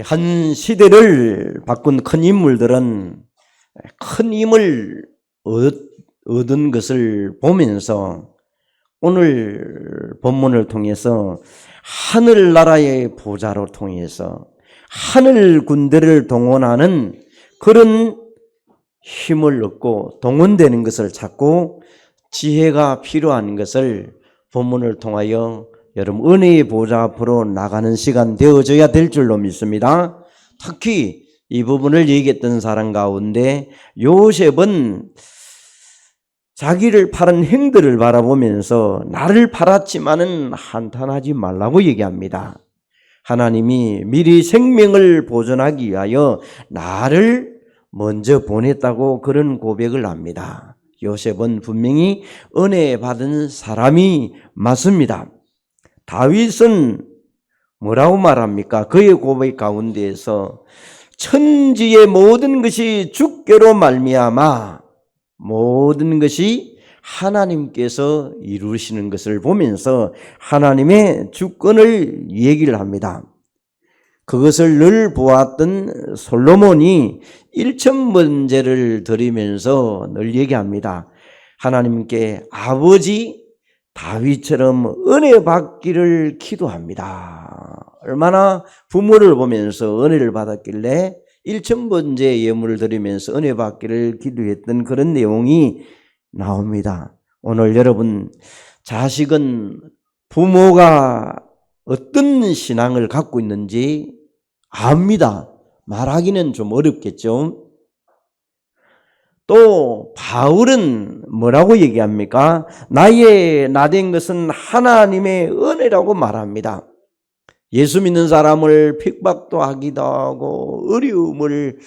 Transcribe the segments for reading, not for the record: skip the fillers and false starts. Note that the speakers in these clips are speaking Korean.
한 시대를 바꾼 큰 인물들은 큰 힘을 얻은 것을 보면서 오늘 본문을 통해서 하늘나라의 보좌로 통해서 하늘 군대를 동원하는 그런 힘을 얻고 동원되는 것을 찾고 지혜가 필요한 것을 본문을 통하여 여러분 은혜의 보좌 앞으로 나가는 시간 되어져야 될 줄로 믿습니다. 특히 이 부분을 얘기했던 사람 가운데 요셉은 자기를 팔은 행들을 바라보면서 나를 팔았지만은 한탄하지 말라고 얘기합니다. 하나님이 미리 생명을 보존하기 위하여 나를 먼저 보냈다고 그런 고백을 합니다. 요셉은 분명히 은혜 받은 사람이 맞습니다. 다윗은 뭐라고 말합니까? 그의 고백 가운데에서 천지의 모든 것이 주께로 말미암아 모든 것이 하나님께서 이루시는 것을 보면서 하나님의 주권을 얘기를 합니다. 그것을 늘 보았던 솔로몬이 1000번제를 드리면서 늘 얘기합니다. 하나님께 아버지 다윗처럼 은혜 받기를 기도합니다. 얼마나 부모를 보면서 은혜를 받았길래 1000번째 예물을 드리면서 은혜 받기를 기도했던 그런 내용이 나옵니다. 오늘 여러분 자식은 부모가 어떤 신앙을 갖고 있는지 압니다. 말하기는 좀 어렵겠죠. 또 바울은 뭐라고 얘기합니까? 나의 나된 것은 하나님의 은혜라고 말합니다. 예수 믿는 사람을 핍박도 하기도 하고 어려움을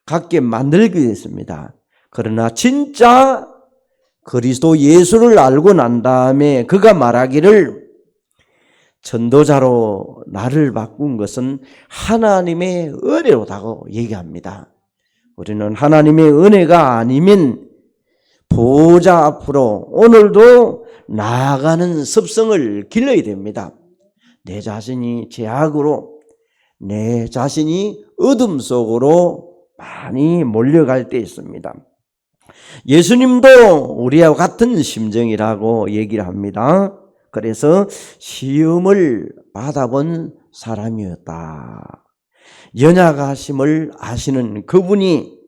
갖게 만들기도 했습니다. 그러나 진짜 그리스도 예수를 알고 난 다음에 그가 말하기를 전도자로 나를 바꾼 것은 하나님의 은혜로다고 얘기합니다. 우리는 하나님의 은혜가 아니면 보좌 앞으로 오늘도 나아가는 습성을 길러야 됩니다. 내 자신이 죄악으로, 내 자신이 어둠 속으로 많이 몰려갈 때 있습니다. 예수님도 우리와 같은 심정이라고 얘기를 합니다. 그래서 시험을 받아본 사람이었다. 연약하심을 아시는 그분이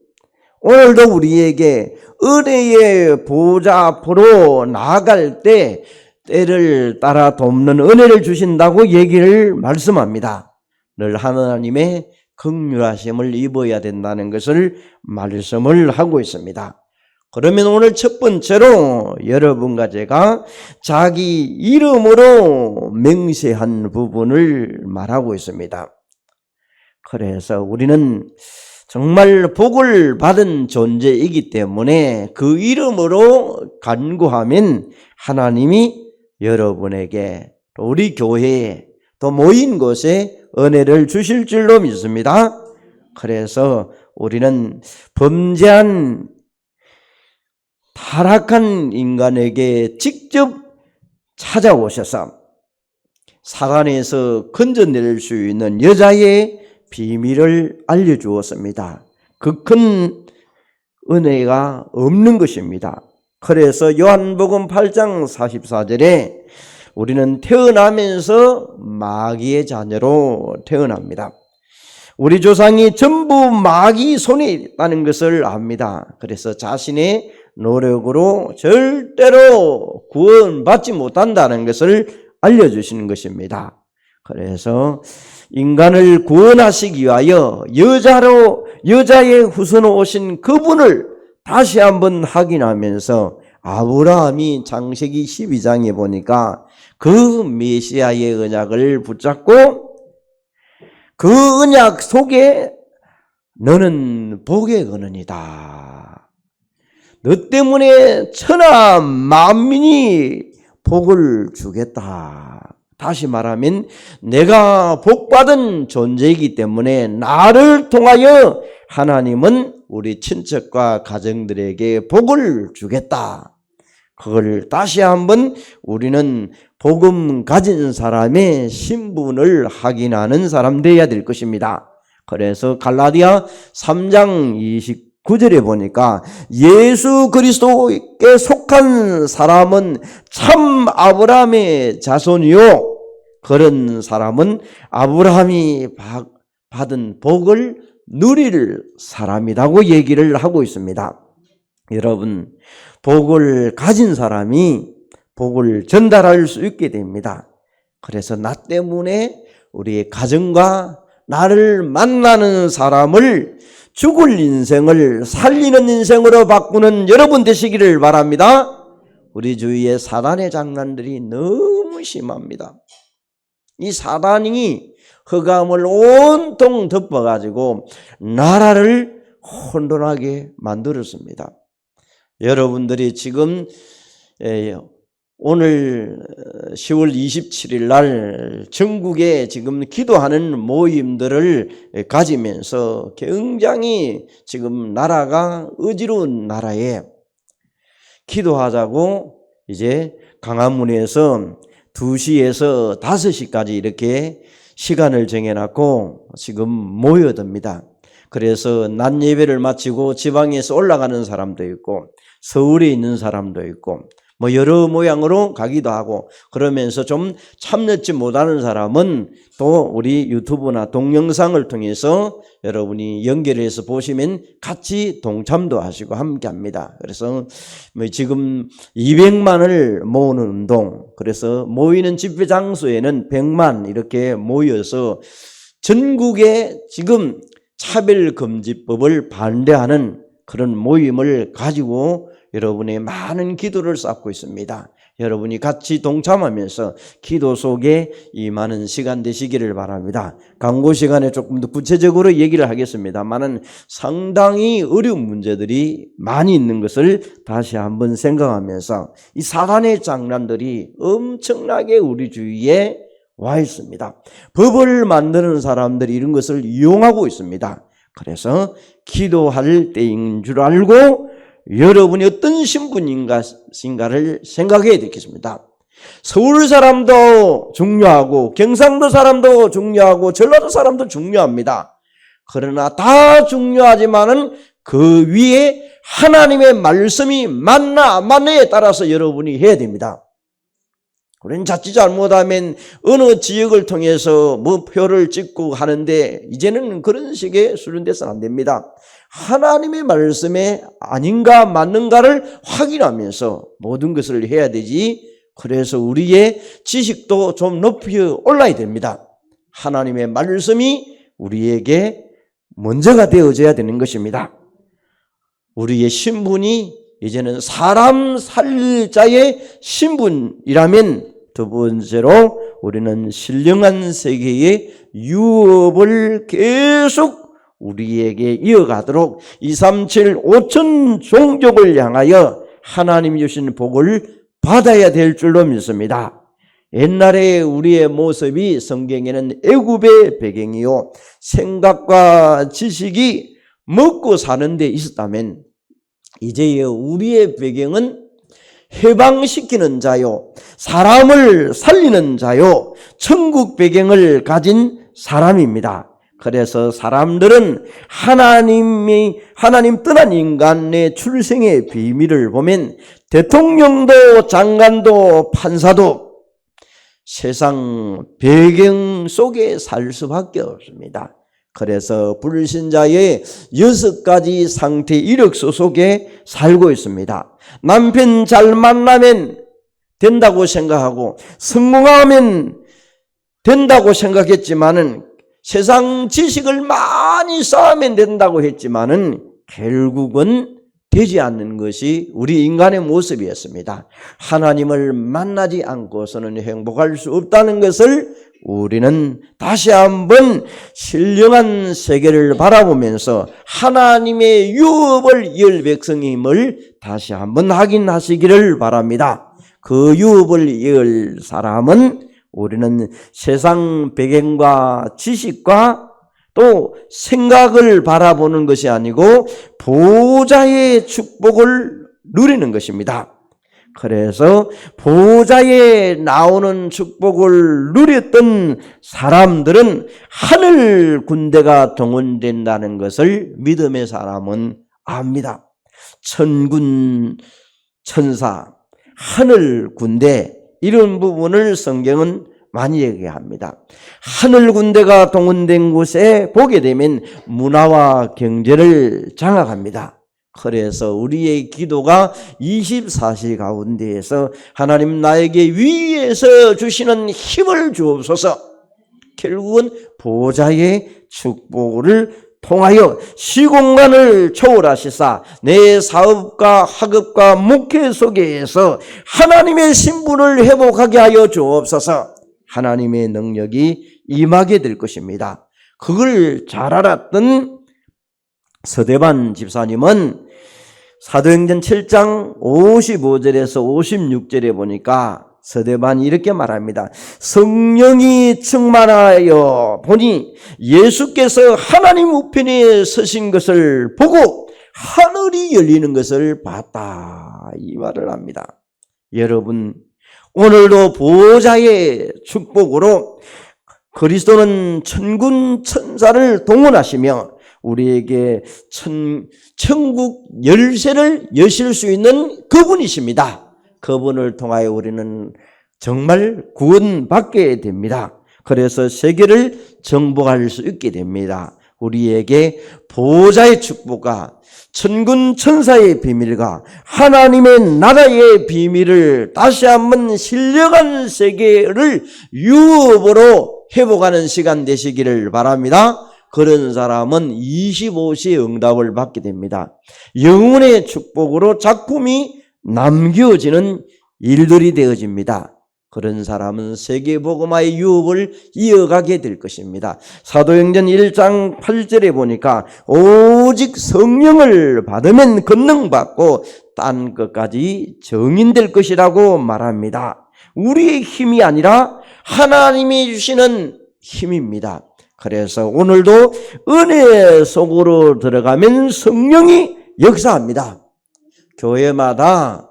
오늘도 우리에게 은혜의 보좌 앞으로 나아갈 때 때를 따라 돕는 은혜를 주신다고 얘기를 말씀합니다. 늘 하나님의 긍휼하심을 입어야 된다는 것을 말씀을 하고 있습니다. 그러면 오늘 첫 번째로 여러분과 제가 자기 이름으로 맹세한 부분을 말하고 있습니다. 그래서 우리는 정말 복을 받은 존재이기 때문에 그 이름으로 간구하면 하나님이 여러분에게 또 우리 교회에 또 모인 곳에 은혜를 주실 줄로 믿습니다. 그래서 우리는 범죄한 타락한 인간에게 직접 찾아오셔서 사관에서 건져낼 수 있는 여자의 비밀을 알려주었습니다. 그 큰 은혜가 없는 것입니다. 그래서 요한복음 8장 44절에 우리는 태어나면서 마귀의 자녀로 태어납니다. 우리 조상이 전부 마귀 손에 있다는 것을 압니다. 그래서 자신의 노력으로 절대로 구원받지 못한다는 것을 알려주시는 것입니다. 그래서 인간을 구원하시기 위하여 여자의 후손으로 오신 그분을 다시 한번 확인하면서 아브라함이 창세기 12장에 보니까 그 메시아의 언약을 붙잡고 그 언약 속에 너는 복의 근원이다. 너 때문에 천하 만민이 복을 주겠다. 다시 말하면 내가 복받은 존재이기 때문에 나를 통하여 하나님은 우리 친척과 가정들에게 복을 주겠다. 그걸 다시 한번 우리는 복음 가진 사람의 신분을 확인하는 사람 되어야 될 것입니다. 그래서 갈라디아 3장 29절에 보니까 예수 그리스도께 속한 사람은 참 아브라함의 자손이요, 그런 사람은 아브라함이 받은 복을 누릴 사람이라고 얘기를 하고 있습니다. 여러분, 복을 가진 사람이 복을 전달할 수 있게 됩니다. 그래서 나 때문에 우리의 가정과 나를 만나는 사람을 죽을 인생을 살리는 인생으로 바꾸는 여러분 되시기를 바랍니다. 우리 주위에 사단의 장난들이 너무 심합니다. 이 사단이 흑암을 온통 덮어가지고 나라를 혼돈하게 만들었습니다. 여러분들이 지금 오늘 10월 27일 날 전국에 지금 기도하는 모임들을 가지면서 굉장히 지금 나라가 어지러운 나라에 기도하자고 이제 강화문에서 2시에서 5시까지 이렇게 시간을 정해놨고 지금 모여듭니다. 그래서 낮 예배를 마치고 지방에서 올라가는 사람도 있고 서울에 있는 사람도 있고 뭐 여러 모양으로 가기도 하고, 그러면서 좀 참여치 못하는 사람은 또 우리 유튜브나 동영상을 통해서 여러분이 연결해서 보시면 같이 동참도 하시고 함께 합니다. 그래서 뭐 지금 200만을 모으는 운동, 그래서 모이는 집회 장소에는 100만 이렇게 모여서 전국에 지금 차별금지법을 반대하는 그런 모임을 가지고 여러분의 많은 기도를 쌓고 있습니다. 여러분이 같이 동참하면서 기도 속에 임하는 시간 되시기를 바랍니다. 광고 시간에 조금 더 구체적으로 얘기를 하겠습니다만은 상당히 어려운 문제들이 많이 있는 것을 다시 한번 생각하면서 이 사단의 장난들이 엄청나게 우리 주위에 와 있습니다. 법을 만드는 사람들이 이런 것을 이용하고 있습니다. 그래서 기도할 때인 줄 알고 여러분이 어떤 신분인가를 생각해야 되겠습니다. 서울 사람도 중요하고 경상도 사람도 중요하고 전라도 사람도 중요합니다. 그러나 다 중요하지만은 그 위에 하나님의 말씀이 맞나 안 맞나에 따라서 여러분이 해야 됩니다. 우리는 자칫 잘못하면 어느 지역을 통해서 뭐 표를 찍고 하는데 이제는 그런 식의 수준돼서는 안 됩니다. 하나님의 말씀에 아닌가 맞는가를 확인하면서 모든 것을 해야 되지. 그래서 우리의 지식도 좀 높이 올라야 됩니다. 하나님의 말씀이 우리에게 먼저가 되어져야 되는 것입니다. 우리의 신분이 이제는 사람 살릴 자의 신분이라면, 두 번째로 우리는 신령한 세계의 유업을 계속 우리에게 이어가도록 237 5천 종족을 향하여 하나님이 주신 복을 받아야 될 줄로 믿습니다. 옛날에 우리의 모습이 성경에는 애굽의 배경이요, 생각과 지식이 먹고 사는 데 있었다면 이제 우리의 배경은 해방시키는 자요, 사람을 살리는 자요, 천국 배경을 가진 사람입니다. 그래서 사람들은 하나님 떠난 인간의 출생의 비밀을 보면 대통령도 장관도 판사도 세상 배경 속에 살 수밖에 없습니다. 그래서 불신자의 6가지 상태 이력서 속에 살고 있습니다. 남편 잘 만나면 된다고 생각하고 성공하면 된다고 생각했지만은, 세상 지식을 많이 쌓으면 된다고 했지만은 결국은 되지 않는 것이 우리 인간의 모습이었습니다. 하나님을 만나지 않고서는 행복할 수 없다는 것을 우리는 다시 한번 신령한 세계를 바라보면서 하나님의 유업을 이을 백성임을 다시 한번 확인하시기를 바랍니다. 그 유업을 이을 사람은 우리는 세상 배경과 지식과 또 생각을 바라보는 것이 아니고 보호자의 축복을 누리는 것입니다. 그래서 보좌에 나오는 축복을 누렸던 사람들은 하늘 군대가 동원된다는 것을 믿음의 사람은 압니다. 천군, 천사, 하늘 군대 이런 부분을 성경은 많이 얘기합니다. 하늘 군대가 동원된 곳에 보게 되면 문화와 경제를 장악합니다. 그래서 우리의 기도가 24시 가운데에서 하나님 나에게 위에서 주시는 힘을 주옵소서. 결국은 보좌의 축복을 통하여 시공간을 초월하시사 내 사업과 학업과 목회 속에서 하나님의 신분을 회복하게 하여 주옵소서. 하나님의 능력이 임하게 될 것입니다. 그걸 잘 알았던 서대반 집사님은 사도행전 7장 55절에서 56절에 보니까 서대반이 이렇게 말합니다. 성령이 충만하여 보니 예수께서 하나님 우편에 서신 것을 보고 하늘이 열리는 것을 봤다. 이 말을 합니다. 여러분, 오늘도 보호자의 축복으로 그리스도는 천군 천사를 동원하시며 우리에게 천국 열쇠를 여실 수 있는 그분이십니다. 그분을 통하여 우리는 정말 구원받게 됩니다. 그래서 세계를 정복할 수 있게 됩니다. 우리에게 보호자의 축복과 천군 천사의 비밀과 하나님의 나라의 비밀을 다시 한번 신령한 세계를 유업으로 회복하는 시간 되시기를 바랍니다. 그런 사람은 25시의 응답을 받게 됩니다. 영혼의 축복으로 작품이 남겨지는 일들이 되어집니다. 그런 사람은 세계복음화의 유업을 이어가게 될 것입니다. 사도행전 1장 8절에 보니까 오직 성령을 받으면 권능받고 딴 것까지 정인될 것이라고 말합니다. 우리의 힘이 아니라 하나님이 주시는 힘입니다. 그래서 오늘도 은혜 속으로 들어가면 성령이 역사합니다. 교회마다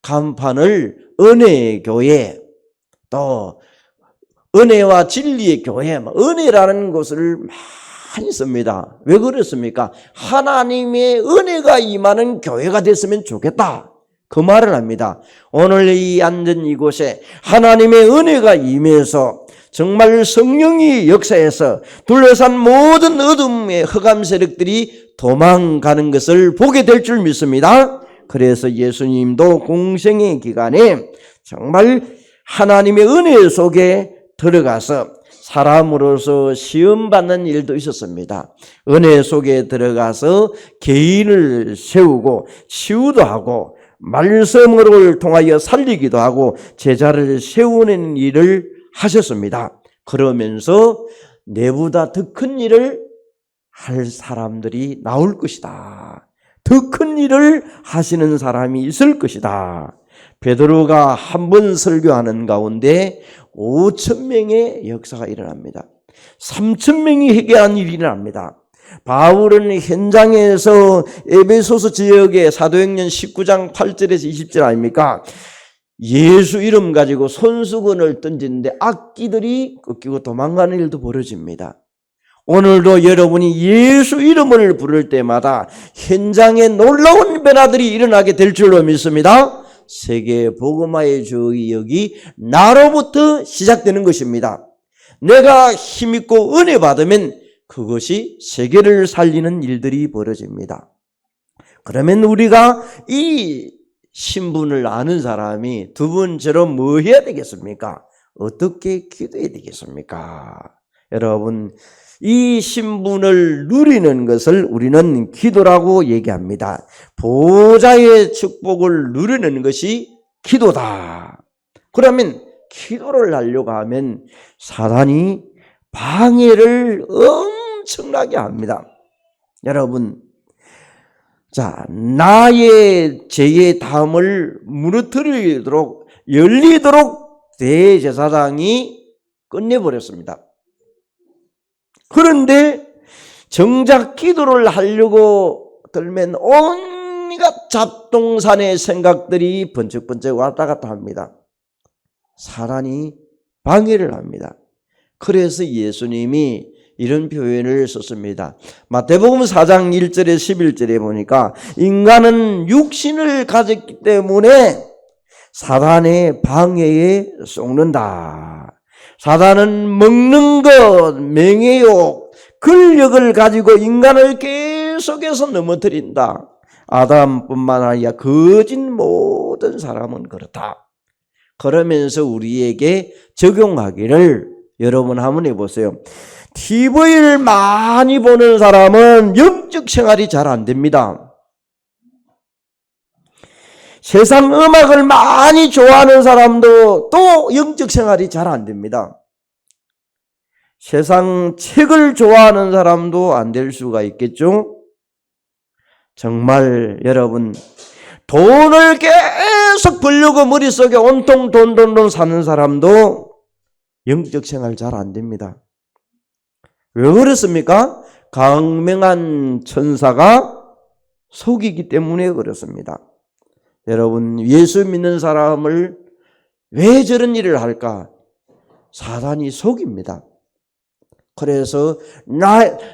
간판을 은혜의 교회, 또 은혜와 진리의 교회, 은혜라는 것을 많이 씁니다. 왜 그렇습니까? 하나님의 은혜가 임하는 교회가 됐으면 좋겠다. 그 말을 합니다. 오늘 이 앉은 이곳에 하나님의 은혜가 임해서 정말 성령이 역사해서 둘러싼 모든 어둠의 흑암 세력들이 도망가는 것을 보게 될 줄 믿습니다. 그래서 예수님도 공생의 기간에 정말 하나님의 은혜 속에 들어가서 사람으로서 시험받는 일도 있었습니다. 은혜 속에 들어가서 개인을 세우고 치유도 하고 말씀을 통하여 살리기도 하고 제자를 세우는 일을 하셨습니다. 그러면서 내보다 더 큰 일을 할 사람들이 나올 것이다. 더 큰 일을 하시는 사람이 있을 것이다. 베드로가 한 번 설교하는 가운데 5,000명의 역사가 일어납니다. 3,000명이 회개한 일이 일어납니다. 바울은 현장에서 에베소서 지역의 사도행전 19장 8절에서 20절 아닙니까? 예수 이름 가지고 손수건을 던지는데 악기들이 꺾이고 도망가는 일도 벌어집니다. 오늘도 여러분이 예수 이름을 부를 때마다 현장에 놀라운 변화들이 일어나게 될 줄로 믿습니다. 세계 복음화의 주역이 나로부터 시작되는 것입니다. 내가 힘있고 은혜 받으면 그것이 세계를 살리는 일들이 벌어집니다. 그러면 우리가 이 신분을 아는 사람이 두 번째로 뭐 해야 되겠습니까? 어떻게 기도해야 되겠습니까? 여러분, 이 신분을 누리는 것을 우리는 기도라고 얘기합니다. 보좌의 축복을 누리는 것이 기도다. 그러면 기도를 하려고 하면 사단이 방해를 엄청나게 합니다. 여러분, 자, 나의 죄의 담을 무너뜨리도록 열리도록 대제사장이 끝내버렸습니다. 그런데 정작 기도를 하려고 들면 온갖 온갖 잡동산의 생각들이 번쩍번쩍 왔다 갔다 합니다. 사단이 방해를 합니다. 그래서 예수님이 이런 표현을 썼습니다. 마태복음 4장 1절에 11절에 보니까 인간은 육신을 가졌기 때문에 사단의 방해에 속는다. 사단은 먹는 것, 명예욕, 권력을 가지고 인간을 계속해서 넘어뜨린다. 아담뿐만 아니라 거짓 모든 사람은 그렇다. 그러면서 우리에게 적용하기를 여러분 한번 해보세요. TV를 많이 보는 사람은 영적 생활이 잘 안 됩니다. 세상 음악을 많이 좋아하는 사람도 또 영적 생활이 잘 안 됩니다. 세상 책을 좋아하는 사람도 안 될 수가 있겠죠? 정말 여러분, 돈을 계속 벌려고 머릿속에 온통 돈 사는 사람도 영적 생활 잘 안 됩니다. 왜 그렇습니까? 강명한 천사가 속이기 때문에 그렇습니다. 여러분, 예수 믿는 사람을 왜 저런 일을 할까? 사단이 속입니다. 그래서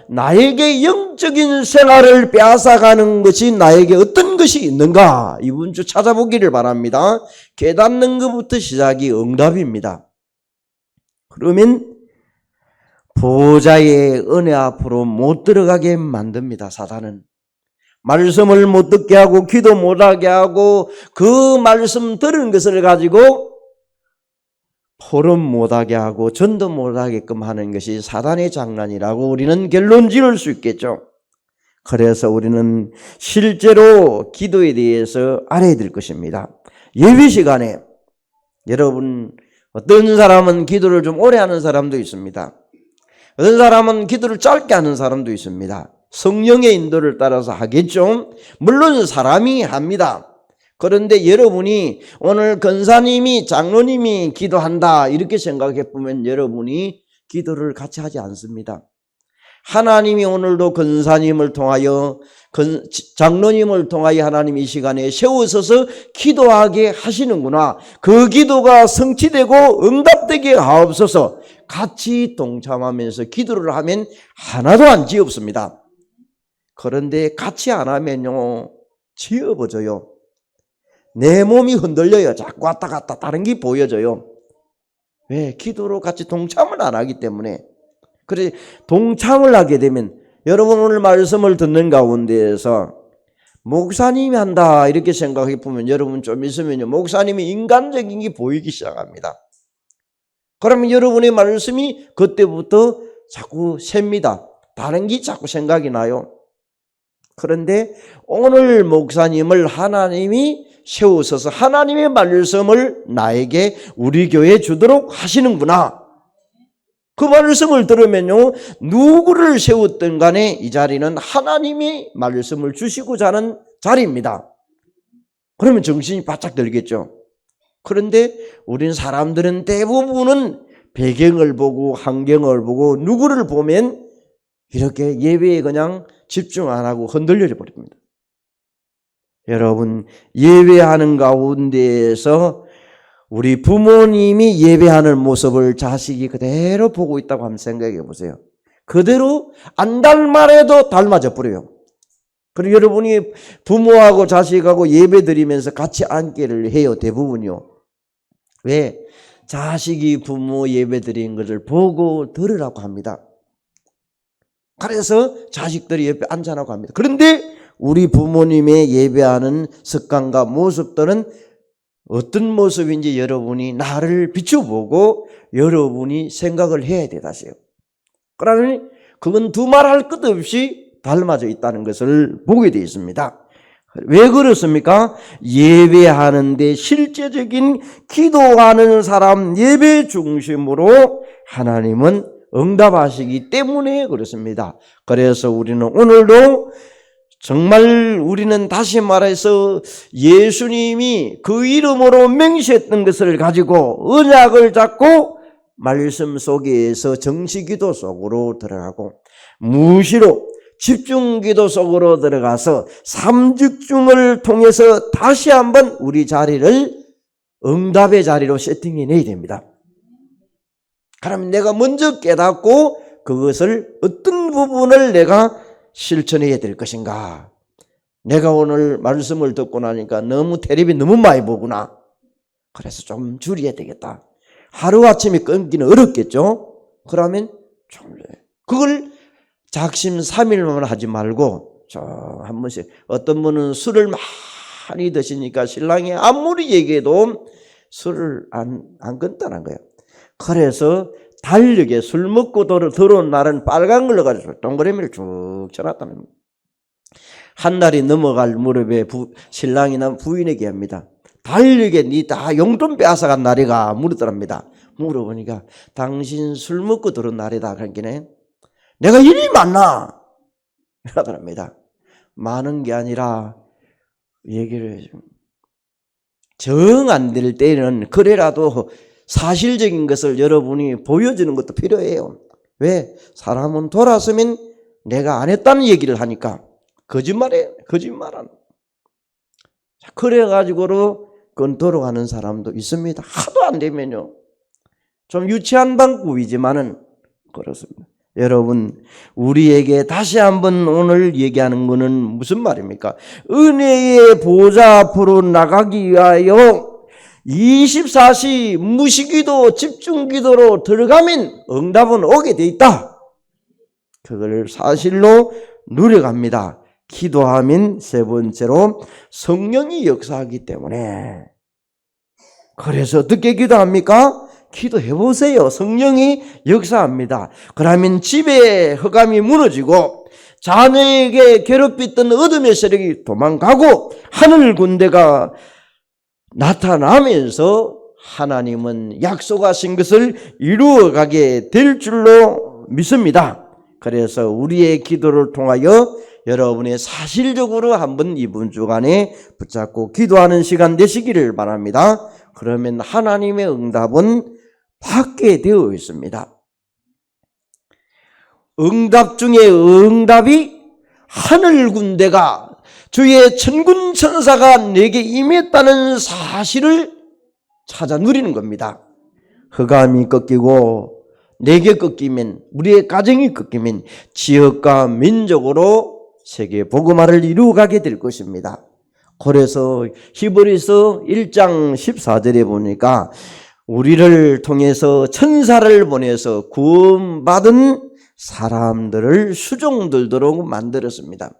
나에게 영적인 생활을 빼앗아가는 것이 나에게 어떤 것이 있는가? 이번 주 찾아보기를 바랍니다. 깨닫는 것부터 시작이 응답입니다. 그러면 보호자의 은혜 앞으로 못 들어가게 만듭니다. 사단은. 말씀을 못 듣게 하고 기도 못하게 하고 그 말씀 들은 것을 가지고 포럼 못하게 하고 전도 못하게끔 하는 것이 사단의 장난이라고 우리는 결론 지을 수 있겠죠. 그래서 우리는 실제로 기도에 대해서 알아야 될 것입니다. 예배 시간에 여러분, 어떤 사람은 기도를 좀 오래 하는 사람도 있습니다. 어떤 사람은 기도를 짧게 하는 사람도 있습니다. 성령의 인도를 따라서 하겠죠. 물론 사람이 합니다. 그런데 여러분이 오늘 권사님이 장로님이 기도한다 이렇게 생각해 보면 여러분이 기도를 같이 하지 않습니다. 하나님이 오늘도 권사님을 통하여 장로님을 통하여 하나님 이 시간에 세우셔서 기도하게 하시는구나. 그 기도가 성취되고 응답되게 하옵소서. 같이 동참하면서 기도를 하면 하나도 안 지없습니다. 그런데 같이 안 하면요 지어버져요. 내 몸이 흔들려요. 자꾸 왔다 갔다 다른 게 보여져요. 왜? 기도로 같이 동참을 안 하기 때문에. 그래서 동참을 하게 되면 여러분 오늘 말씀을 듣는 가운데에서 목사님이 한다 이렇게 생각해 보면 여러분 좀 있으면요 목사님이 인간적인 게 보이기 시작합니다. 그러면 여러분의 말씀이 그때부터 자꾸 셉니다. 다른 게 자꾸 생각이 나요. 그런데 오늘 목사님을 하나님이 세우셔서 하나님의 말씀을 나에게 우리 교회에 주도록 하시는구나. 그 말씀을 들으면요 누구를 세웠든 간에 이 자리는 하나님이 말씀을 주시고자 하는 자리입니다. 그러면 정신이 바짝 들겠죠. 그런데 우린 사람들은 대부분은 배경을 보고 환경을 보고 누구를 보면 이렇게 예배에 그냥 집중 안 하고 흔들려 버립니다. 여러분 예배하는 가운데에서 우리 부모님이 예배하는 모습을 자식이 그대로 보고 있다고 한번 생각해 보세요. 그대로 안 닮아도 닮아져 버려요. 그리고 여러분이 부모하고 자식하고 예배 드리면서 같이 앉기를 해요. 대부분요. 왜? 자식이 부모 예배 드린 것을 보고 들으라고 합니다. 그래서 자식들이 옆에 앉아라고 합니다. 그런데 우리 부모님의 예배하는 습관과 모습들은 어떤 모습인지 여러분이 나를 비춰보고 여러분이 생각을 해야 되다시요. 그러면 그건 두말할 것 없이 닮아져 있다는 것을 보게 되어 있습니다. 왜 그렇습니까? 예배하는데 실제적인 기도하는 사람 예배 중심으로 하나님은 응답하시기 때문에 그렇습니다. 그래서 우리는 오늘도 정말 우리는 다시 말해서 예수님이 그 이름으로 맹세했던 것을 가지고 언약을 잡고 말씀 속에서 정시기도 속으로 들어가고 무시로 집중기도 속으로 들어가서 삼집중을 통해서 다시 한번 우리 자리를 응답의 자리로 세팅해내야 됩니다. 그러면 내가 먼저 깨닫고 그것을 어떤 부분을 내가 실천해야 될 것인가. 내가 오늘 말씀을 듣고 나니까 너무 텔레비 너무 많이 보구나. 그래서 좀 줄여야 되겠다. 하루아침에 끊기는 어렵겠죠. 그러면 좀 그걸 작심삼일만 하지 말고 한 번씩. 어떤 분은 술을 많이 드시니까 신랑이 아무리 얘기해도 술을 안 끊다는 거예요. 그래서 달력에 술 먹고 들어온 날은 빨간 걸로 가지고 동그라미를 쭉 쳐놨다는 겁니다. 한 달이 넘어갈 무렵에 신랑이나 부인에게 합니다. 달력에 니 다 용돈 빼앗아간 날이가 물었더랍니다. 물어보니까 당신 술 먹고 들어온 날이다. 그러니까 내가 일이 많나? 이러더랍니다. 많은 게 아니라 얘기를 해줘. 정 안 될 때는 그래라도 사실적인 것을 여러분이 보여주는 것도 필요해요. 왜? 사람은 돌아서면 내가 안 했다는 얘기를 하니까 거짓말이에요. 거짓말은. 그래가지고로 끊도록 하는 사람도 있습니다. 하도 안 되면요. 좀 유치한 방법이지만은 그렇습니다. 여러분, 우리에게 다시 한번 오늘 얘기하는 것은 무슨 말입니까? 은혜의 보좌 앞으로 나가기 위하여 24시 무시기도 집중기도로 들어가면 응답은 오게 돼 있다. 그걸 사실로 누려갑니다. 기도하면 세 번째로 성령이 역사하기 때문에. 그래서 어떻게 기도합니까? 기도해보세요. 성령이 역사합니다. 그러면 집에 흑암이 무너지고 자녀에게 괴롭혔던 어둠의 세력이 도망가고 하늘 군대가 나타나면서 하나님은 약속하신 것을 이루어가게 될 줄로 믿습니다. 그래서 우리의 기도를 통하여 여러분의 사실적으로 한번 이번 주간에 붙잡고 기도하는 시간 되시기를 바랍니다. 그러면 하나님의 응답은 받게 되어 있습니다. 응답 중에 응답이 하늘 군대가 주의 천군 천사가 내게 임했다는 사실을 찾아 누리는 겁니다. 흑암이 꺾이고 내게 꺾이면, 우리의 가정이 꺾이면 지역과 민족으로 세계 복음화를 이루어가게 될 것입니다. 그래서 히브리서 1장 14절에 보니까 우리를 통해서 천사를 보내서 구원받은 사람들을 수종들도록 만들었습니다.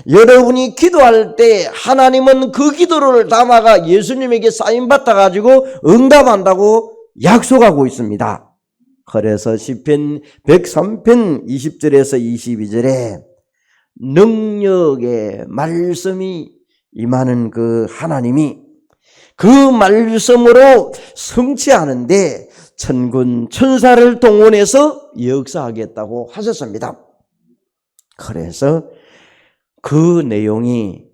여러분이 기도할 때 하나님은 그 기도를 담아가 예수님에게 사인받아 가지고 응답한다고 약속하고 있습니다. 그래서 시편 103편 20절에서 22절에 능력의 말씀이 임하는 그 하나님이 그 말씀으로 성취하는데 천군 천사를 동원해서 역사하겠다고 하셨습니다. 그래서 그 내용이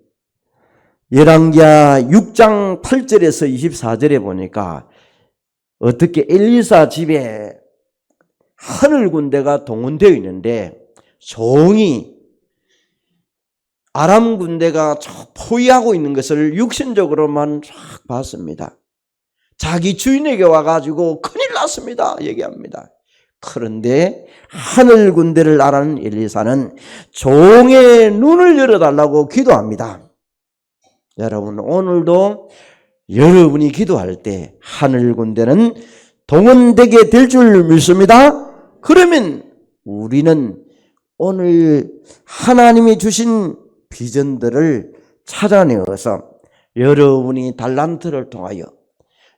열왕기하 6장 8절에서 24절에 보니까 어떻게 엘리사 집에 하늘 군대가 동원되어 있는데 종이 아람 군대가 포위하고 있는 것을 육신적으로만 쫙 봤습니다. 자기 주인에게 와가지고 큰일 났습니다 얘기합니다. 그런데 하늘 군대를 알아는 엘리사는 종의 눈을 열어달라고 기도합니다. 여러분, 오늘도 여러분이 기도할 때 하늘 군대는 동원되게 될 줄 믿습니다. 그러면 우리는 오늘 하나님이 주신 비전들을 찾아내어서 여러분이 달란트를 통하여,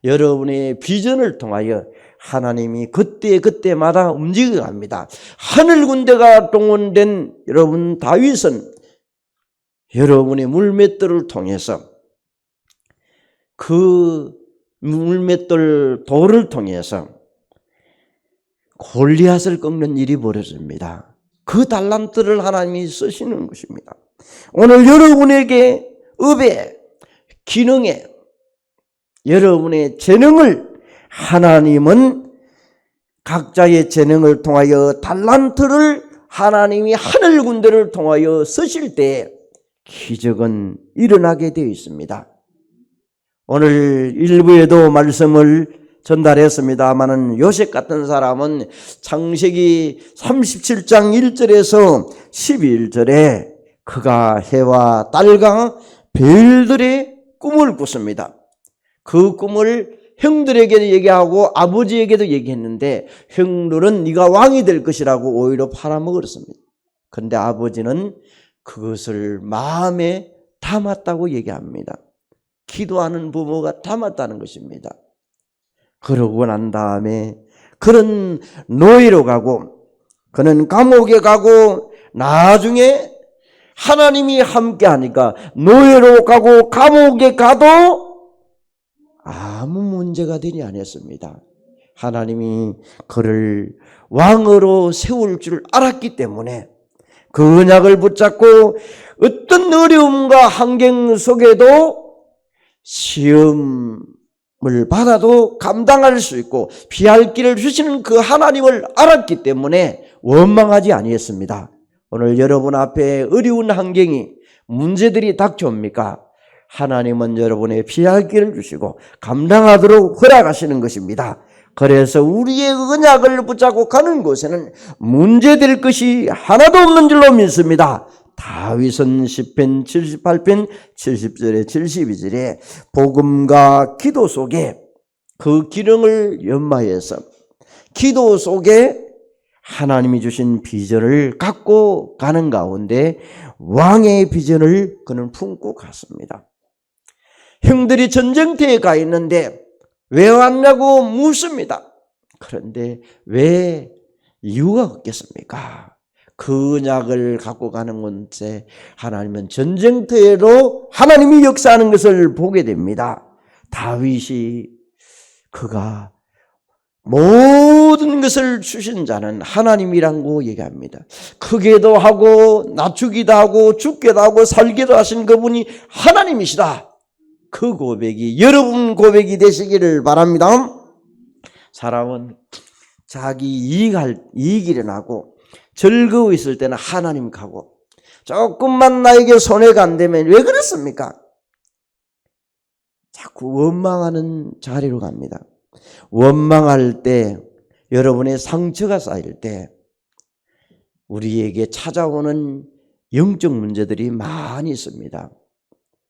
여러분의 비전을 통하여 하나님이 그때마다 움직여갑니다. 하늘 군대가 동원된 여러분 다윗은 여러분의 물맷돌을 통해서, 그 물맷돌 돌을 통해서 골리앗을 꺾는 일이 벌어집니다. 그 달란트를 하나님이 쓰시는 것입니다. 오늘 여러분에게 업에, 기능에, 여러분의 재능을 하나님은 각자의 재능을 통하여 달란트를 하나님이 하늘 군대를 통하여 쓰실 때 기적은 일어나게 되어 있습니다. 오늘 일부에도 말씀을 전달했습니다마는 요셉 같은 사람은 창세기 37장 1절에서 12절에 그가 해와 달과 별들의 꿈을 꿨습니다. 그 꿈을 형들에게도 얘기하고 아버지에게도 얘기했는데 형들은 네가 왕이 될 것이라고 오히려 팔아먹었습니다. 그런데 아버지는 그것을 마음에 담았다고 얘기합니다. 기도하는 부모가 담았다는 것입니다. 그러고 난 다음에 그는 노예로 가고 그는 감옥에 가고 나중에 하나님이 함께 하니까 노예로 가고 감옥에 가도 아무 문제가 되지 않았습니다. 하나님이 그를 왕으로 세울 줄 알았기 때문에 그 언약을 붙잡고 어떤 어려움과 환경 속에도 시험을 받아도 감당할 수 있고 피할 길을 주시는 그 하나님을 알았기 때문에 원망하지 아니했습니다. 오늘 여러분 앞에 어려운 환경이 문제들이 닥쳐옵니까? 하나님은 여러분의 피할 길을 주시고 감당하도록 허락하시는 것입니다. 그래서 우리의 언약을 붙잡고 가는 곳에는 문제될 것이 하나도 없는 줄로 믿습니다. 다윗은 시편 78편 70절에 72절에 복음과 기도 속에 그 기능을 연마해서 기도 속에 하나님이 주신 비전을 갖고 가는 가운데 왕의 비전을 그는 품고 갔습니다. 형들이 전쟁터에 가 있는데 왜 왔냐고 묻습니다. 그런데 왜 이유가 없겠습니까? 그 언약을 갖고 가는 곳에 하나님은 전쟁터에도 하나님이 역사하는 것을 보게 됩니다. 다윗이 그가 모든 것을 주신 자는 하나님이라고 얘기합니다. 크기도 하고 낮추기도 하고 죽기도 하고 살기도 하신 그분이 하나님이시다. 그 고백이 여러분 고백이 되시기를 바랍니다. 사람은 자기 이익이 일어나고 즐거워 있을 때는 하나님 가고 조금만 나에게 손해가 안 되면 왜 그렇습니까? 자꾸 원망하는 자리로 갑니다. 원망할 때 여러분의 상처가 쌓일 때 우리에게 찾아오는 영적 문제들이 많이 있습니다.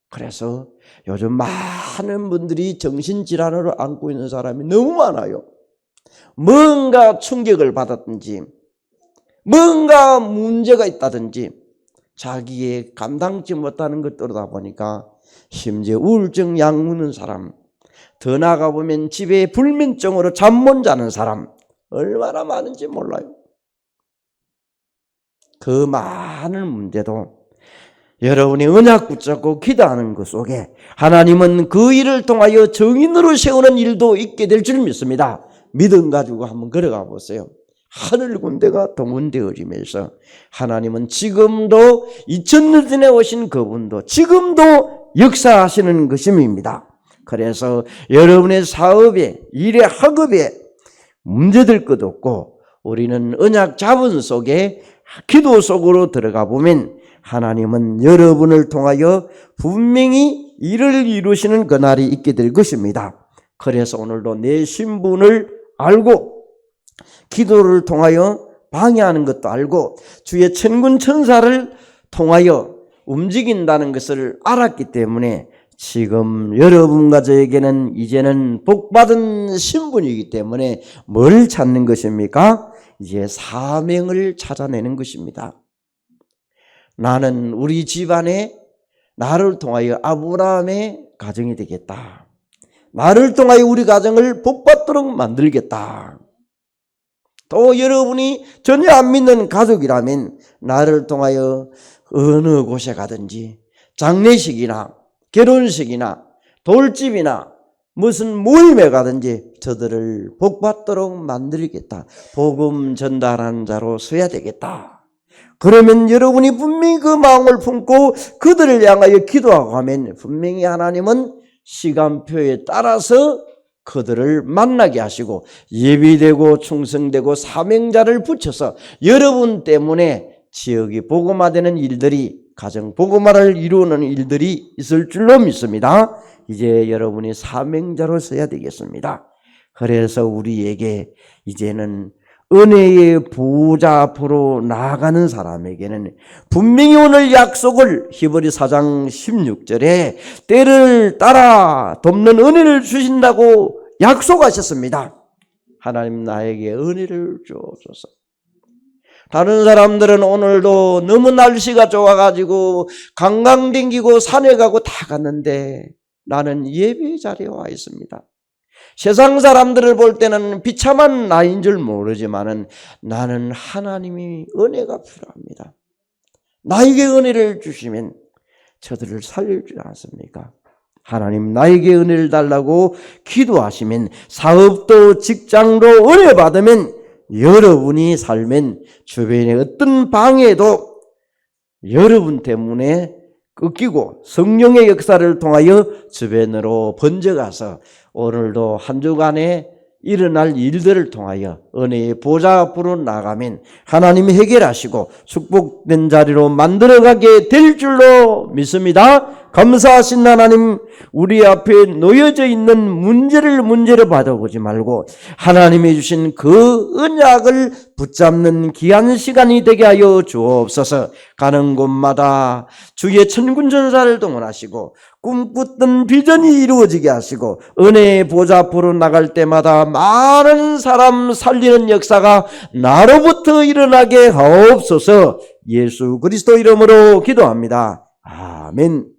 그래서 요즘 많은 분들이 정신질환으로 안고 있는 사람이 너무 많아요. 뭔가 충격을 받았든지 뭔가 문제가 있다든지 자기의 감당치 못하는 것들이다 보니까 심지어 우울증 약 먹는 사람, 더 나아가 보면 집에 불면증으로 잠 못 자는 사람 얼마나 많은지 몰라요. 그 많은 문제도 여러분이 언약 붙잡고 기도하는 것 속에 하나님은 그 일을 통하여 정인으로 세우는 일도 있게 될 줄 믿습니다. 믿음 가지고 한번 걸어가 보세요. 하늘 군대가 동원되어지면서 하나님은 지금도 2000년 전에 오신 그분도 지금도 역사하시는 것입니다. 그래서 여러분의 사업에, 일에, 학업에 문제될 것 없고 우리는 언약 잡은 속에 기도 속으로 들어가 보면 하나님은 여러분을 통하여 분명히 일을 이루시는 그날이 있게 될 것입니다. 그래서 오늘도 내 신분을 알고 기도를 통하여 방해하는 것도 알고 주의 천군 천사를 통하여 움직인다는 것을 알았기 때문에 지금 여러분과 저에게는 이제는 복받은 신분이기 때문에 뭘 찾는 것입니까? 이제 사명을 찾아내는 것입니다. 나는 우리 집안에 나를 통하여 아브라함의 가정이 되겠다. 나를 통하여 우리 가정을 복받도록 만들겠다. 또 여러분이 전혀 안 믿는 가족이라면 나를 통하여 어느 곳에 가든지 장례식이나 결혼식이나 돌집이나 무슨 모임에 가든지 저들을 복받도록 만들겠다. 복음 전달하는 자로 서야 되겠다. 그러면 여러분이 분명히 그 마음을 품고 그들을 향하여 기도하고 하면 분명히 하나님은 시간표에 따라서 그들을 만나게 하시고 예비되고 충성되고 사명자를 붙여서 여러분 때문에 지역이 복음화되는 일들이, 가정 복음화를 이루는 일들이 있을 줄로 믿습니다. 이제 여러분이 사명자로 서야 되겠습니다. 그래서 우리에게 이제는 은혜의 보호자 앞으로 나아가는 사람에게는 분명히 오늘 약속을 히브리 4장 16절에 때를 따라 돕는 은혜를 주신다고 약속하셨습니다. 하나님 나에게 은혜를 주옵소서. 다른 사람들은 오늘도 너무 날씨가 좋아가지고 관광 댕기고 산에 가고 다 갔는데 나는 예배 자리에 와 있습니다. 세상 사람들을 볼 때는 비참한 나인 줄 모르지만은 나는 하나님이 은혜가 필요합니다. 나에게 은혜를 주시면 저들을 살려주지 않습니까? 하나님 나에게 은혜를 달라고 기도하시면, 사업도 직장도 은혜 받으면, 여러분이 살면 주변의 어떤 방해도 여러분 때문에 꺾이고 성령의 역사를 통하여 주변으로 번져가서 오늘도 한 주간에 일어날 일들을 통하여 은혜의 보좌 앞으로 나가면 하나님이 해결하시고 축복된 자리로 만들어가게 될 줄로 믿습니다. 감사하신 하나님, 우리 앞에 놓여져 있는 문제를 받아보지 말고 하나님이 주신 그 언약을 붙잡는 귀한 시간이 되게 하여 주옵소서. 가는 곳마다 주의 천군 천사를 동원하시고 꿈꾸던 비전이 이루어지게 하시고 은혜의 보좌 앞으로 나갈 때마다 많은 사람 살리는 역사가 나로부터 일어나게 하옵소서. 예수 그리스도 이름으로 기도합니다. 아멘.